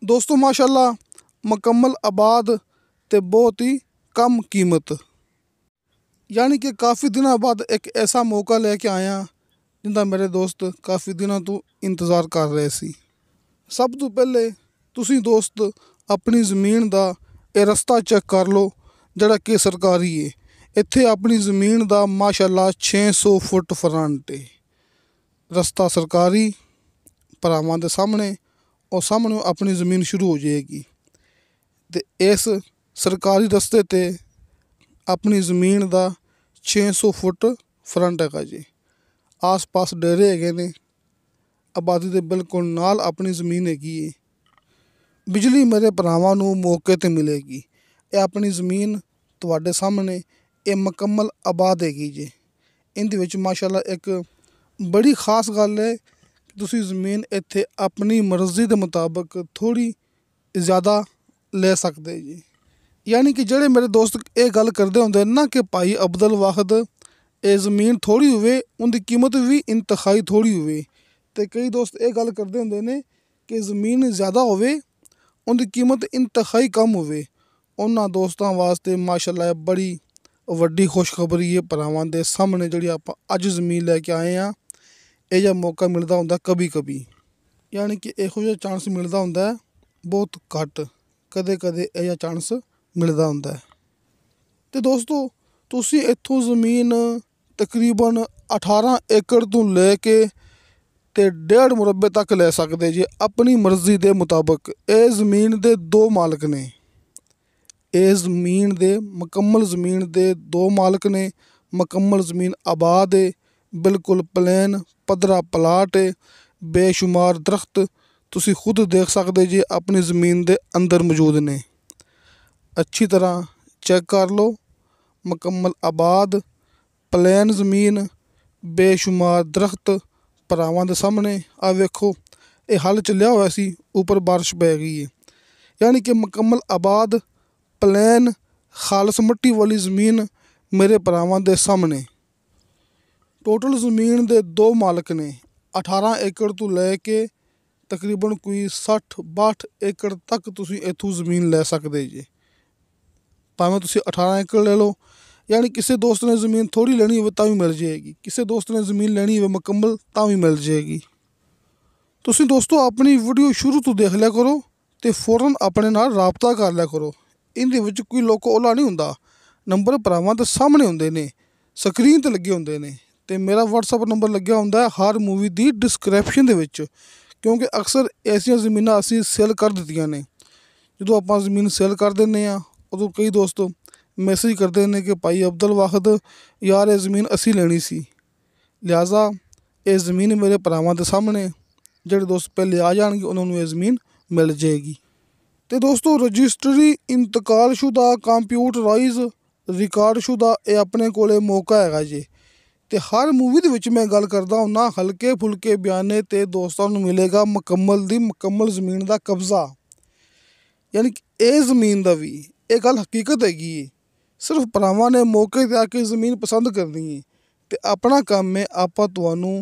दोस्तों माशाल्लाह मुकम्मल आबाद ते बहुत ही कम कीमत यानी कि काफ़ी दिनों बाद एक ऐसा मौका लेके आया जिंदा मेरे दोस्त काफ़ी दिनों तो इंतज़ार कर रहे सी। सब तो पहले तुसी दोस्त अपनी ज़मीन दा ये रस्ता चेक कर लो जड़ा कि सरकारी है। इत्थे अपनी ज़मीन दा माशाल्लाह 600 फुट फ्रंट है। रस्ता सरकारी भरावां दे सामने और सामने अपनी ज़मीन शुरू हो जाएगी। ते इस सरकारी रस्ते ते अपनी ज़मीन दा 600 फुट फ्रंट हैगा जी। आस पास डेरे हैगे ने, आबादी दे बिल्कुल नाल अपनी ज़मीन हैगी है। बिजली मेरे भरावां नूं मौके ते मिलेगी। ये अपनी ज़मीन तुहाडे सामने ये मुकम्मल आबाद हैगी जी। इहदे विच माशाल्लाह एक बड़ी खास गल है कि तुसी ज़मीन इत्थे अपनी मर्जी दे मुताबिक थोड़ी ज़्यादा ले सकदे जी। यानी कि जेह्ड़े मेरे दोस्त ये गल करदे हुंदे ना कि भाई अब्दुल वाहिद ये ज़मीन थोड़ी होवे उंदी कीमत भी इंतहाई थोड़ी होवे। ते कई दोस्त ये गल करदे हुंदे ने कि ज़मीन ज़्यादा होवे उंदी कीमत इंतहाई कम होवे। उन्हां दोस्तां वास्ते माशाल्लाह बड़ी वड्डी खुशखबरी है भरावां दे सामने जिहड़ी आपां अज ज़मीन लैके आए हां। ਇਹ ਜਿਹਾ मौका मिलता ਹੁੰਦਾ कभी कभी यानी कि ਇਹੋ ਜਿਹਾ ਚਾਂਸ ਮਿਲਦਾ ਹੁੰਦਾ ਬਹੁਤ ਘੱਟ ਕਦੇ ਕਦੇ ਇਹ ਜਿਹਾ ਚਾਂਸ ਮਿਲਦਾ ਹੁੰਦਾ। ਤੇ ਦੋਸਤੋ ਤੁਸੀਂ ਇੱਥੋਂ ਜ਼ਮੀਨ ਤਕਰੀਬਨ 18 ਏਕੜ ਤੋਂ ਲੈ ਕੇ ਤੇ 1.5 ਮੁਰੱਬੇ ਤੱਕ ਲੈ ਸਕਦੇ ਜੀ ਆਪਣੀ ਮਰਜ਼ੀ ਦੇ ਮੁਤਾਬਕ। ਇਹ ਜ਼ਮੀਨ ਦੇ ਦੋ ਮਾਲਕ ਨੇ। ਇਹ ਜ਼ਮੀਨ ਦੇ ਮੁਕੰਮਲ ਜ਼ਮੀਨ ਦੇ ਦੋ ਮਾਲਕ ਨੇ। ਮੁਕੰਮਲ ਜ਼ਮੀਨ ਆਬਾਦ ਹੈ, बिल्कुल प्लेन पद्धरा प्लाट है। बेशुमार दरख्त तुसी खुद देख सकते जी अपनी ज़मीन के अंदर मौजूद ने। अच्छी तरह चेक कर लो। मुकम्मल आबाद प्लेन ज़मीन, बेशुमार दरख्त भरावां दे सामने। आ वेखो ये हल चलिया होया सी, ऊपर बारिश पै गई है। यानी कि मुकम्मल आबाद प्लेन खालस मिट्टी वाली ज़मीन मेरे भरावां दे सामने। टोटल ज़मीन दे दो मालक ने। 18 एकड़ तो लैके तकरीबन कोई 60-62 एकड़ तक तुसी इत्थों ज़मीन लै सकदे जी। भावें तुसी 18 एकड़ ले लो, यानी किसी दोस्त ने ज़मीन थोड़ी लेनी होवे तां भी मिल जाएगी। किसी दोस्त ने ज़मीन लेनी होवे मुकम्मल तां भी मिल जाएगी। तुसी दोस्तों अपनी वीडियो शुरू तो देख लिया करो ते फौरन अपने नाल राबता कर लिया करो। इहदे विच कोई लोक ओला नहीं हुंदा। नंबर भरावां दे सामने हुंदे ने, स्क्रीन ते लगे हुंदे ने। ਤੇ ਮੇਰਾ WhatsApp ਨੰਬਰ ਲੱਗਿਆ ਹੁੰਦਾ ਹਰ ਮੂਵੀ ਦੀ ਡਿਸਕ੍ਰਿਪਸ਼ਨ ਦੇ ਵਿੱਚ, ਕਿਉਂਕਿ ਅਕਸਰ ਐਸੀਆਂ ਜ਼ਮੀਨਾਂ ਅਸੀਂ ਸੇਲ ਕਰ ਦਿੱਤੀਆਂ ਨੇ। ਜਦੋਂ ਆਪਾਂ ਜ਼ਮੀਨ ਸੇਲ ਕਰ ਦਿੰਦੇ ਹਾਂ ਉਦੋਂ ਕਈ ਦੋਸਤ ਮੈਸੇਜ ਕਰਦੇ ਨੇ ਕਿ ਭਾਈ ਅਬਦੁਲ ਵਾਹਿਦ ਯਾਰ ਇਹ ਜ਼ਮੀਨ ਅਸੀਂ ਲੈਣੀ ਸੀ। ਲਿਹਾਜ਼ਾ ਇਹ ਜ਼ਮੀਨ ਮੇਰੇ ਭਰਾਵਾਂ ਦੇ ਸਾਹਮਣੇ, ਜਿਹੜੇ ਦੋਸਤ ਪਹਿਲੇ ਆ ਜਾਣਗੇ ਉਹਨਾਂ ਨੂੰ ਇਹ ਜ਼ਮੀਨ ਮਿਲ ਜਾਏਗੀ। ਤੇ ਦੋਸਤੋ ਰਜਿਸਟਰੀ ਇੰਤਕਾਲਸ਼ੁਦਾ ਕੰਪਿਊਟਰਾਈਜ਼ ਰਿਕਾਰਡਸ਼ੁਦਾ ਇਹ ਆਪਣੇ ਕੋਲੇ ਮੌਕਾ ਹੈਗਾ ਜੀ। ਤੇ ਹਰ ਮੂਵੀ ਦੇ ਵਿੱਚ ਮੈਂ ਗੱਲ ਕਰਦਾ ਹੁੰਦਾ ਹਲਕੇ ਫੁਲਕੇ ਬਿਆਨੇ ਤੇ ਦੋਸਤਾਂ ਨੂੰ ਮਿਲੇਗਾ ਮੁਕੰਮਲ ਦੀ ਮੁਕੰਮਲ ਜ਼ਮੀਨ ਦਾ ਕਬਜ਼ਾ। ਯਾਨੀ ਕਿ ਇਹ ਜ਼ਮੀਨ ਦਾ ਵੀ ਇਹ ਗੱਲ ਹਕੀਕਤ ਹੈਗੀ ਹੈ। ਸਿਰਫ ਭਰਾਵਾਂ ਨੇ ਮੌਕੇ 'ਤੇ ਆ ਕੇ ਜ਼ਮੀਨ ਪਸੰਦ ਕਰਨੀ ਹੈ ਤੇ ਆਪਣਾ ਕੰਮ ਹੈ ਆਪਾਂ ਤੁਹਾਨੂੰ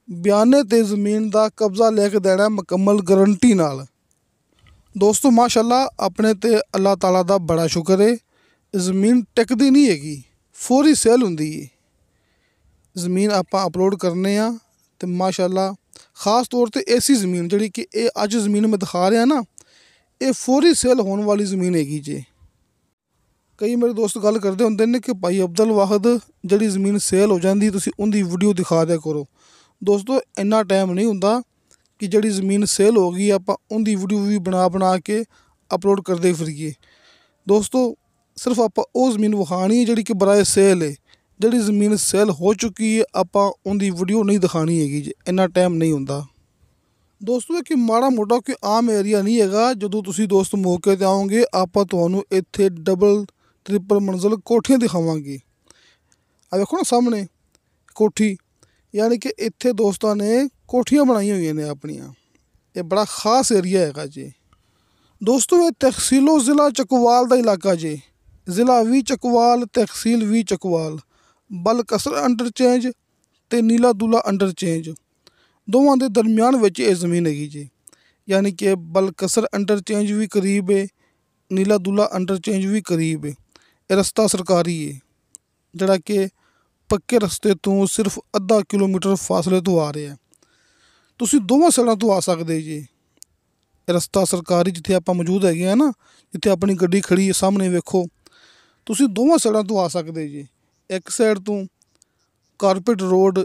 ਬਿਆਨੇ ਤੇ ਜ਼ਮੀਨ ਦਾ ਕਬਜ਼ਾ ਲੈ ਕੇ ਦੇਣਾ ਮੁਕੰਮਲ ਗਰੰਟੀ ਨਾਲ। ਦੋਸਤੋ ਮਾਸ਼ਾਅੱਲਾ ਆਪਣੇ ਤੇ ਅੱਲਾਹ ਤਾਲਾ ਦਾ ਬੜਾ ਸ਼ੁਕਰ ਹੈ। ਜ਼ਮੀਨ ਟਿਕਦੀ ਨਹੀਂ ਹੈਗੀ, ਫੌਰੀ ਸੇਲ ਹੁੰਦੀ ਹੈ। ਜ਼ਮੀਨ ਆਪਾਂ ਅਪਲੋਡ ਕਰਨੇ ਆ ਤੇ ਮਾਸ਼ਾਅੱਲਾ ਖਾਸ ਤੌਰ ਤੇ ਐਸੀ ਜ਼ਮੀਨ ਜਿਹੜੀ ਕਿ ਇਹ ਅੱਜ ਜ਼ਮੀਨ ਮੈਂ ਦਿਖਾ ਰਿਹਾ ਨਾ ਇਹ ਫੌਰੀ ਸੇਲ ਹੋਣ ਵਾਲੀ ਜ਼ਮੀਨ ਹੈਗੀ ਜੀ। ਕਈ ਮੇਰੇ ਦੋਸਤ ਗੱਲ ਕਰਦੇ ਹੁੰਦੇ ਨੇ ਕਿ ਭਾਈ ਅਬਦੁਲ ਵਾਹਿਦ ਜਿਹੜੀ ਜ਼ਮੀਨ ਸੇਲ ਹੋ ਜਾਂਦੀ ਤੁਸੀਂ ਉਹਦੀ ਵੀਡੀਓ ਦਿਖਾ ਦਿਆ ਕਰੋ। ਦੋਸਤੋ ਇੰਨਾ ਟਾਈਮ ਨਹੀਂ ਹੁੰਦਾ ਕਿ ਜਿਹੜੀ ਜ਼ਮੀਨ ਸੇਲ ਹੋ ਗਈ ਆਪਾਂ ਉਹਦੀ ਵੀਡੀਓ ਵੀ ਬਣਾ ਕੇ ਅਪਲੋਡ ਕਰਦੇ ਫਿਰੀਏ। ਦੋਸਤੋ ਸਿਰਫ ਆਪਾਂ ਉਹ ਜ਼ਮੀਨ ਵਿਖਾਣੀ ਹੈ ਜਿਹੜੀ ਕਿ ਬਰਾਏ ਸੇਲ ਹੈ। ਜਿਹੜੀ ਜ਼ਮੀਨ ਸੇਲ ਹੋ ਚੁੱਕੀ ਹੈ ਆਪਾਂ ਉਹਦੀ ਵੀਡੀਓ ਨਹੀਂ ਦਿਖਾਣੀ ਹੈਗੀ ਜੀ, ਇੰਨਾ ਟਾਈਮ ਨਹੀਂ ਹੁੰਦਾ। ਦੋਸਤੋ ਇਹ ਕਿ ਮਾੜਾ ਮੋਟਾ ਕੋਈ ਆਮ ਏਰੀਆ ਨਹੀਂ ਹੈਗਾ। ਜਦੋਂ ਤੁਸੀਂ ਦੋਸਤ ਮੌਕੇ 'ਤੇ ਆਓਗੇ ਆਪਾਂ ਤੁਹਾਨੂੰ ਇੱਥੇ ਡਬਲ ਟ੍ਰਿਪਲ ਮੰਜ਼ਿਲ ਕੋਠੀਆਂ ਦਿਖਾਵਾਂਗੇ। ਆ ਵੇਖੋ ਨਾ ਸਾਹਮਣੇ ਕੋਠੀ, ਯਾਨੀ ਕਿ ਇੱਥੇ ਦੋਸਤਾਂ ਨੇ ਕੋਠੀਆਂ ਬਣਾਈਆਂ ਹੋਈਆਂ ਨੇ ਆਪਣੀਆਂ। ਇਹ ਬੜਾ ਖਾਸ ਏਰੀਆ ਹੈਗਾ ਜੀ। ਦੋਸਤੋ ਇਹ ਤਹਿਸੀਲੋ ਜ਼ਿਲ੍ਹਾ ਚੱਕਵਾਲ ਦਾ ਇਲਾਕਾ ਜੀ। ਜ਼ਿਲ੍ਹਾ ਵੀ ਚੱਕਵਾਲ, ਤਹਿਸੀਲ ਵੀ ਚੱਕਵਾਲ। ਬਲਕਸਰ ਇੰਟਰਚੇਂਜ ਤੇ ਨੀਲਾ ਦੁਲਾ ਇੰਟਰਚੇਂਜ ਦੋਵਾਂ ਦੇ ਦਰਮਿਆਨ ਵਿੱਚ ਇਹ ਜ਼ਮੀਨ ਹੈਗੀ ਜੀ। यानी कि बलकसर इंटरचेंज भी करीब है, नीला दूला इंटरचेंज भी करीब है। ये रस्ता सरकारी है ਜਿਹੜਾ ਕਿ ਪੱਕੇ ਰਸਤੇ ਤੋਂ ਸਿਰਫ ਅੱਧਾ ਕਿਲੋਮੀਟਰ ਫਾਸਲੇ ਤੋਂ ਆ ਰਿਹਾ। ਤੁਸੀਂ ਦੋਵਾਂ ਸਾਈਡਾਂ ਤੋਂ ਆ ਸਕਦੇ ਜੀ। ਇਹ ਰਸਤਾ ਸਰਕਾਰੀ ਜਿੱਥੇ ਆਪਾਂ ਮੌਜੂਦ ਹੈਗੇ ਆ ਨਾ, ਜਿੱਥੇ ਆਪਣੀ ਗੱਡੀ ਖੜੀ ਹੈ ਸਾਹਮਣੇ ਵੇਖੋ, ਤੁਸੀਂ ਦੋਵਾਂ ਸਾਈਡਾਂ ਤੋਂ ਆ ਸਕਦੇ ਜੀ। ਇੱਕ ਸਾਈਡ ਤੋਂ ਕਾਰਪੇਟ ਰੋਡ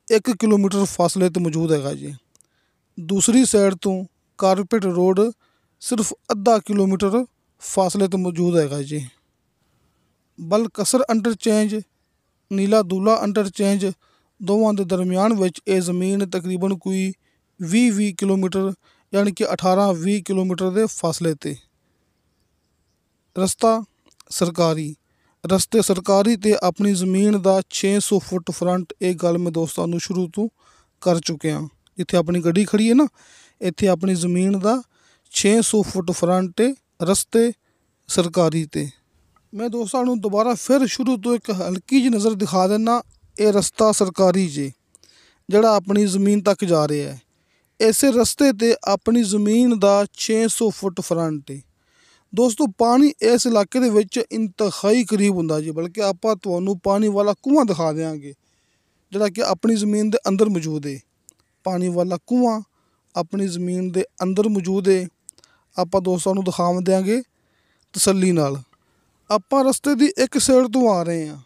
1 ਕਿਲੋਮੀਟਰ ਫਾਸਲੇ 'ਤੇ ਮੌਜੂਦ ਹੈਗਾ ਜੀ। ਦੂਸਰੀ ਸਾਈਡ ਤੋਂ ਕਾਰਪੇਟ ਰੋਡ ਸਿਰਫ ਅੱਧਾ ਕਿਲੋਮੀਟਰ ਫਾਸਲੇ 'ਤੇ ਮੌਜੂਦ ਹੈਗਾ ਜੀ। ਬਲਕਸਰ ਇੰਟਰਚੇਂਜ, ਨੀਲਾ ਦੂਲਾ ਇੰਟਰਚੇਂਜ ਦੋਵਾਂ ਦੇ ਦਰਮਿਆਨ ਵਿੱਚ ਇਹ ਜ਼ਮੀਨ ਤਕਰੀਬਨ ਕੋਈ 20 ਕਿਲੋਮੀਟਰ ਯਾਨੀ ਕਿ 18-20 ਕਿਲੋਮੀਟਰ ਦੇ ਫਾਸਲੇ 'ਤੇ। ਰਸਤਾ ਸਰਕਾਰੀ, ਰਸਤੇ ਸਰਕਾਰੀ ਅਤੇ ਆਪਣੀ ਜ਼ਮੀਨ ਦਾ 600 ਫੁੱਟ ਫਰੰਟ। ਇਹ ਗੱਲ ਮੈਂ ਦੋਸਤਾਂ ਨੂੰ ਸ਼ੁਰੂ ਤੋਂ ਕਰ ਚੁੱਕਿਆ। ਜਿੱਥੇ ਆਪਣੀ ਗੱਡੀ ਖੜੀ ਹੈ ਨਾ, ਇੱਥੇ ਆਪਣੀ ਜ਼ਮੀਨ ਦਾ 600 ਫੁੱਟ ਫਰੰਟ ਰਸਤੇ ਸਰਕਾਰੀ 'ਤੇ। ਮੈਂ ਦੋਸਤਾਂ ਨੂੰ ਦੁਬਾਰਾ ਫਿਰ ਸ਼ੁਰੂ ਤੋਂ ਇੱਕ ਹਲਕੀ ਜਿਹੀ ਨਜ਼ਰ ਦਿਖਾ ਦਿੰਦਾ। ਇਹ ਰਸਤਾ ਸਰਕਾਰੀ ਜੀ ਜਿਹੜਾ ਆਪਣੀ ਜ਼ਮੀਨ ਤੱਕ ਜਾ ਰਿਹਾ ਹੈ। ਇਸੇ ਰਸਤੇ 'ਤੇ ਆਪਣੀ ਜ਼ਮੀਨ ਦਾ 600 ਫੁੱਟ ਫਰੰਟ ਹੈ। ਦੋਸਤੋ ਪਾਣੀ ਇਸ ਇਲਾਕੇ ਦੇ ਵਿੱਚ ਇੰਤਹਾਈ ਕਰੀਬ ਹੁੰਦਾ ਜੀ, ਬਲਕਿ ਆਪਾਂ ਤੁਹਾਨੂੰ ਪਾਣੀ ਵਾਲਾ ਕੂਆਂ ਦਿਖਾ ਦਿਆਂਗੇ ਜਿਹੜਾ ਕਿ ਆਪਣੀ ਜ਼ਮੀਨ ਦੇ ਅੰਦਰ ਮੌਜੂਦ ਹੈ। ਪਾਣੀ ਵਾਲਾ ਕੂਆਂ ਆਪਣੀ ਜ਼ਮੀਨ ਦੇ ਅੰਦਰ ਮੌਜੂਦ ਹੈ। ਆਪਾਂ ਦੋਸਤਾਂ ਨੂੰ ਦਿਖਾ ਦਿਆਂਗੇ ਤਸੱਲੀ ਨਾਲ। ਆਪਾਂ ਰਸਤੇ ਦੀ ਇੱਕ ਸਾਈਡ ਤੋਂ ਆ ਰਹੇ ਹਾਂ,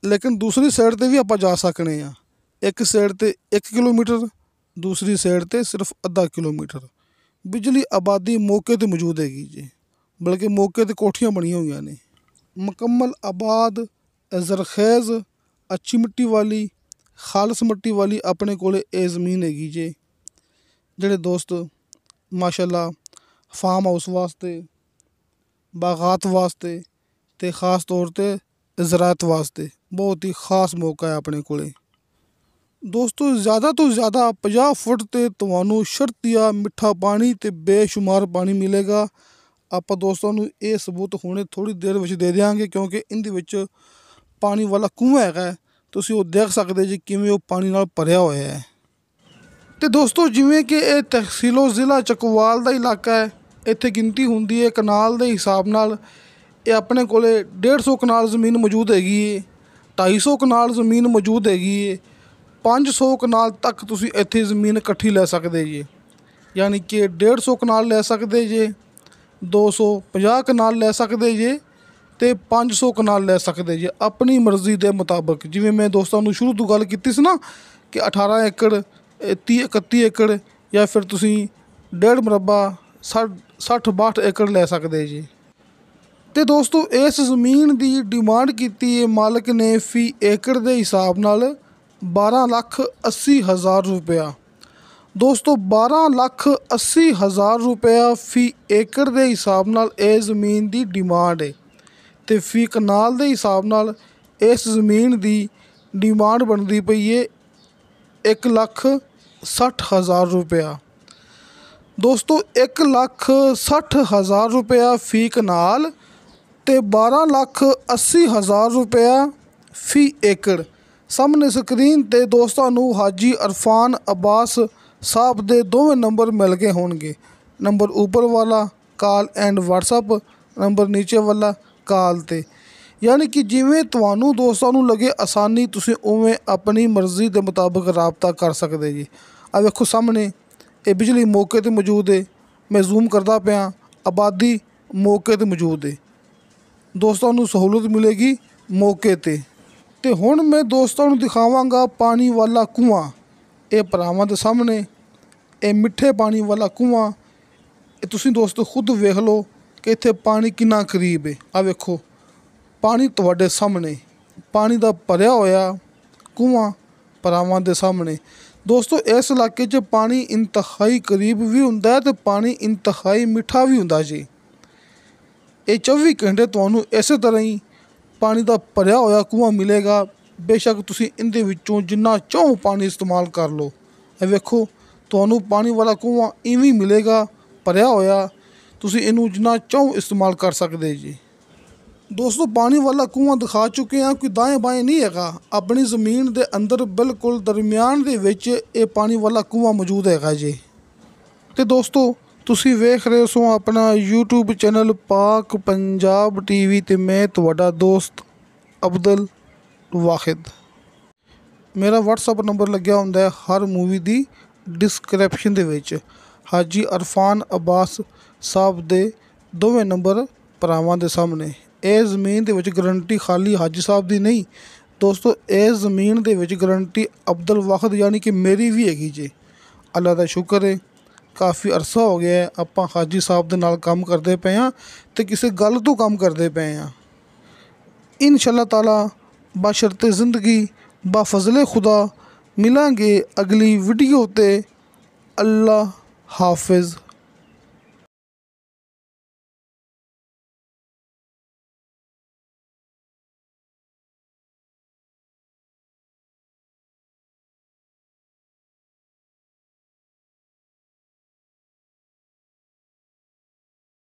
ਲੇਕਿਨ ਦੂਸਰੀ ਸਾਈਡ 'ਤੇ ਵੀ ਆਪਾਂ ਜਾ ਸਕਦੇ ਹਾਂ। ਇੱਕ ਸਾਈਡ 'ਤੇ 1 ਕਿਲੋਮੀਟਰ, ਦੂਸਰੀ ਸਾਈਡ 'ਤੇ ਸਿਰਫ ਅੱਧਾ ਕਿਲੋਮੀਟਰ। ਬਿਜਲੀ ਆਬਾਦੀ ਮੌਕੇ 'ਤੇ ਮੌਜੂਦ ਹੈਗੀ ਜੀ, ਬਲਕਿ ਮੌਕੇ 'ਤੇ ਕੋਠੀਆਂ ਬਣੀਆਂ ਹੋਈਆਂ ਨੇ। ਮੁਕੰਮਲ ਆਬਾਦ, ਜ਼ਰਖੇਜ਼, ਅੱਛੀ ਮਿੱਟੀ ਵਾਲੀ, ਖਾਲਸ ਮਿੱਟੀ ਵਾਲੀ ਆਪਣੇ ਕੋਲ ਇਹ ਜ਼ਮੀਨ ਹੈਗੀ ਜੀ। ਜਿਹੜੇ ਦੋਸਤ ਮਾਸ਼ਾਅੱਲਾ ਫਾਰਮ ਹਾਊਸ ਵਾਸਤੇ, ਬਾਗਾਤ ਵਾਸਤੇ ਅਤੇ ख़ास ਤੌਰ 'ਤੇ ਜ਼ਰਾਅਤ ਵਾਸਤੇ ਬਹੁਤ ਹੀ ख़ਾਸ ਮੌਕਾ ਹੈ ਆਪਣੇ ਕੋਲ। ਦੋਸਤੋ ਜ਼ਿਆਦਾ ਤੋਂ ਜ਼ਿਆਦਾ 50 ਫੁੱਟ 'ਤੇ ਤੁਹਾਨੂੰ ਸ਼ਰਤੀਆ ਮਿੱਠਾ ਪਾਣੀ ਅਤੇ ਬੇਸ਼ੁਮਾਰ ਪਾਣੀ ਮਿਲੇਗਾ। ਆਪਾਂ ਦੋਸਤਾਂ ਨੂੰ ਇਹ ਸਬੂਤ ਹੁਣੇ ਥੋੜ੍ਹੀ ਦੇਰ ਵਿੱਚ ਦੇ ਦਿਆਂਗੇ, ਕਿਉਂਕਿ ਇਹਦੇ ਵਿੱਚ ਪਾਣੀ ਵਾਲਾ ਕੂਆ ਹੈਗਾ। ਤੁਸੀਂ ਉਹ ਦੇਖ ਸਕਦੇ ਜੀ ਕਿਵੇਂ ਉਹ ਪਾਣੀ ਨਾਲ ਭਰਿਆ ਹੋਇਆ ਹੈ। ਅਤੇ ਦੋਸਤੋ ਜਿਵੇਂ ਕਿ ਇਹ ਤਹਿਸੀਲੋ ਜ਼ਿਲ੍ਹਾ ਚੱਕਵਾਲ ਦਾ ਇਲਾਕਾ ਹੈ, ਇੱਥੇ ਗਿਣਤੀ ਹੁੰਦੀ ਹੈ ਕਨਾਲ ਦੇ ਹਿਸਾਬ ਨਾਲ। ਇਹ ਆਪਣੇ ਕੋਲ 150 ਕਨਾਲ ਜ਼ਮੀਨ ਮੌਜੂਦ ਹੈਗੀ ਹੈ, 250 ਕਨਾਲ ਜ਼ਮੀਨ ਮੌਜੂਦ ਹੈਗੀ ਹੈ, 500 ਕਨਾਲ ਤੱਕ ਤੁਸੀਂ ਇੱਥੇ ਜ਼ਮੀਨ ਇਕੱਠੀ ਲੈ ਸਕਦੇ ਜੇ। ਯਾਨੀ ਕਿ 150 ਕਨਾਲ ਲੈ ਸਕਦੇ ਜੇ, 250 ਕਨਾਲ ਲੈ ਸਕਦੇ ਜੇ ਅਤੇ 500 ਕਨਾਲ ਲੈ ਸਕਦੇ ਜੇ ਆਪਣੀ ਮਰਜ਼ੀ ਦੇ ਮੁਤਾਬਕ। ਜਿਵੇਂ ਮੈਂ ਦੋਸਤਾਂ ਨੂੰ ਸ਼ੁਰੂ ਤੋਂ ਗੱਲ ਕੀਤੀ ਸੀ ਨਾ ਕਿ 18 ਏਕੜ, 30-31 ਏਕੜ ਜਾਂ ਫਿਰ ਤੁਸੀਂ 1.5 ਮੁਰੱਬਾ 60-62 ਏਕੜ ਲੈ ਸਕਦੇ ਜੀ। ਅਤੇ ਦੋਸਤੋ ਇਸ ਜ਼ਮੀਨ ਦੀ ਡਿਮਾਂਡ ਕੀਤੀ ਹੈ ਮਾਲਕ ਨੇ ਫੀ ਏਕੜ ਦੇ ਹਿਸਾਬ ਨਾਲ 12,80,000 ਰੁਪਇਆ। ਦੋਸਤੋ 12,80,000 ਰੁਪਇਆ ਫੀ ਏਕੜ ਦੇ ਹਿਸਾਬ ਨਾਲ ਇਹ ਜ਼ਮੀਨ ਦੀ ਡਿਮਾਂਡ ਹੈ। ਅਤੇ ਫੀ ਕਨਾਲ ਦੇ ਹਿਸਾਬ ਨਾਲ ਇਸ ਜ਼ਮੀਨ ਦੀ ਡਿਮਾਂਡ ਬਣਦੀ ਪਈ ਹੈ 1,60,000 ਰੁਪਇਆ। ਦੋਸਤੋ 1,60,000 ਰੁਪਇਆ ਫੀ ਕਨਾਲ ਅਤੇ 12,80,000 ਰੁਪਇਆ ਫੀ ਏਕੜ। ਸਾਹਮਣੇ ਸਕਰੀਨ 'ਤੇ ਦੋਸਤਾਂ ਨੂੰ ਹਾਜੀ ਇਰਫਾਨ ਅਬਾਸ ਸਾਹਿਬ ਦੇ ਦੋਵੇਂ ਨੰਬਰ ਮਿਲ ਗਏ ਹੋਣਗੇ। ਨੰਬਰ ਉੱਪਰ ਵਾਲਾ ਕਾਲ ਐਂਡ ਵਟਸਐਪ, ਨੰਬਰ ਨੀਚੇ ਵਾਲਾ ਕਾਲ 'ਤੇ। ਯਾਨੀ ਕਿ ਜਿਵੇਂ ਤੁਹਾਨੂੰ ਦੋਸਤਾਂ ਨੂੰ ਲੱਗੇ ਆਸਾਨੀ, ਤੁਸੀਂ ਉਵੇਂ ਆਪਣੀ ਮਰਜ਼ੀ ਦੇ ਮੁਤਾਬਕ ਰਾਬਤਾ ਕਰ ਸਕਦੇ ਜੀ। ਆ ਵੇਖੋ ਸਾਹਮਣੇ ਇਹ ਬਿਜਲੀ ਮੌਕੇ 'ਤੇ ਮੌਜੂਦ ਹੈ। ਮੈਂ ਜ਼ੂਮ ਕਰਦਾ ਪਿਆ, ਆਬਾਦੀ ਮੌਕੇ 'ਤੇ ਮੌਜੂਦ ਹੈ। ਦੋਸਤਾਂ ਨੂੰ ਸਹੂਲਤ ਮਿਲੇਗੀ ਮੌਕੇ 'ਤੇ। ਅਤੇ ਹੁਣ ਮੈਂ ਦੋਸਤਾਂ ਨੂੰ ਦਿਖਾਵਾਂਗਾ ਪਾਣੀ ਵਾਲਾ ਕੂਆਂ। ਇਹ ਭਰਾਵਾਂ ਦੇ ਸਾਹਮਣੇ ਇਹ ਮਿੱਠੇ ਪਾਣੀ ਵਾਲਾ ਕੂਆਂ। ਇਹ ਤੁਸੀਂ ਦੋਸਤੋ ਖੁਦ ਵੇਖ ਲਓ ਕਿ ਇੱਥੇ ਪਾਣੀ ਕਿੰਨਾ ਕਰੀਬ ਹੈ। ਆ ਵੇਖੋ ਪਾਣੀ ਤੁਹਾਡੇ ਸਾਹਮਣੇ, ਪਾਣੀ ਦਾ ਭਰਿਆ ਹੋਇਆ ਕੂਆਂ ਭਰਾਵਾਂ ਦੇ ਸਾਹਮਣੇ। ਦੋਸਤੋ ਇਸ ਇਲਾਕੇ 'ਚ ਪਾਣੀ ਇੰਤਹਾਈ ਕਰੀਬ ਵੀ ਹੁੰਦਾ ਅਤੇ ਪਾਣੀ ਇੰਤਹਾਈ ਮਿੱਠਾ ਵੀ ਹੁੰਦਾ ਜੀ। ਇਹ 24 ਘੰਟੇ ਤੁਹਾਨੂੰ ਇਸੇ ਤਰ੍ਹਾਂ ਹੀ ਪਾਣੀ ਦਾ ਭਰਿਆ ਹੋਇਆ ਕੂਆਂ ਮਿਲੇਗਾ। ਬੇਸ਼ੱਕ ਤੁਸੀਂ ਇਹਦੇ ਵਿੱਚੋਂ ਜਿੰਨਾ ਚਾਹੋ ਪਾਣੀ ਇਸਤੇਮਾਲ ਕਰ ਲਓ। ਇਹ ਵੇਖੋ ਤੁਹਾਨੂੰ ਪਾਣੀ ਵਾਲਾ ਕੂਆਂ ਇਵੇਂ ਮਿਲੇਗਾ ਭਰਿਆ ਹੋਇਆ, ਤੁਸੀਂ ਇਹਨੂੰ ਜਿੰਨਾ ਚਾਹੋ ਇਸਤੇਮਾਲ ਕਰ ਸਕਦੇ ਜੀ। ਦੋਸਤੋ ਪਾਣੀ ਵਾਲਾ ਕੂਆਂ ਦਿਖਾ ਚੁੱਕੇ ਹਾਂ, ਕੋਈ ਦਾएं ਬਾएं ਨਹੀਂ ਹੈਗਾ। ਆਪਣੀ ਜ਼ਮੀਨ ਦੇ ਅੰਦਰ ਬਿਲਕੁਲ ਦਰਮਿਆਨ ਦੇ ਵਿੱਚ ਇਹ ਪਾਣੀ ਵਾਲਾ ਕੂਆਂ ਮੌਜੂਦ ਹੈਗਾ ਜੀ। ਤੇ ਦੋਸਤੋ ਤੁਸੀਂ ਵੇਖ ਰਹੇ ਹੋ ਆਪਣਾ YouTube ਚੈਨਲ ਪਾਕ ਪੰਜਾਬ ਟੀਵੀ ਤੇ ਮੈਂ ਤੁਹਾਡਾ ਦੋਸਤ ਅਬਦੁਲ ਵਾਹਿਦ। ਮੇਰਾ WhatsApp ਨੰਬਰ ਲੱਗਿਆ ਹੁੰਦਾ ਹੈ ਹਰ ਮੂਵੀ ਦੀ ਡਿਸਕ੍ਰਿਪਸ਼ਨ ਦੇ ਵਿੱਚ। ਹਾਜੀ ਅਰਫਾਨ ਅਬਾਸ ਸਾਹਿਬ ਦੇ ਦੋਵੇਂ ਨੰਬਰ ਭਰਾਵਾਂ ਦੇ ਸਾਹਮਣੇ। ਇਹ ਜ਼ਮੀਨ ਦੇ ਵਿੱਚ ਗਰੰਟੀ ਖਾਲੀ ਹਾਜੀ ਸਾਹਿਬ ਦੀ ਨਹੀਂ ਦੋਸਤੋ, ਇਹ ਜ਼ਮੀਨ ਦੇ ਵਿੱਚ ਗਰੰਟੀ ਅਬਦੁਲ ਵਾਹਿਦ ਯਾਨੀ ਕਿ ਮੇਰੀ ਵੀ ਹੈਗੀ ਜੀ। ਅੱਲਾ ਦਾ ਸ਼ੁਕਰ ਹੈ, ਕਾਫੀ ਅਰਸਾ ਹੋ ਗਿਆ ਆਪਾਂ ਹਾਜੀ ਸਾਹਿਬ ਦੇ ਨਾਲ ਕੰਮ ਕਰਦੇ ਪਏ ਹਾਂ ਅਤੇ ਕਿਸੇ ਗੱਲ ਤੋਂ ਕੰਮ ਕਰਦੇ ਪਏ ਹਾਂ। ਇਨਸ਼ਾ ਤਾਲਾ ਬਸ਼ਰਤੇ ਜ਼ਿੰਦਗੀ ਬਾਫਜ਼ਲੇ ਖੁਦਾ ਮਿਲਾਂਗੇ ਅਗਲੀ ਵੀਡੀਓ 'ਤੇ। ਅੱਲਾ ਹਾਫਿਜ਼।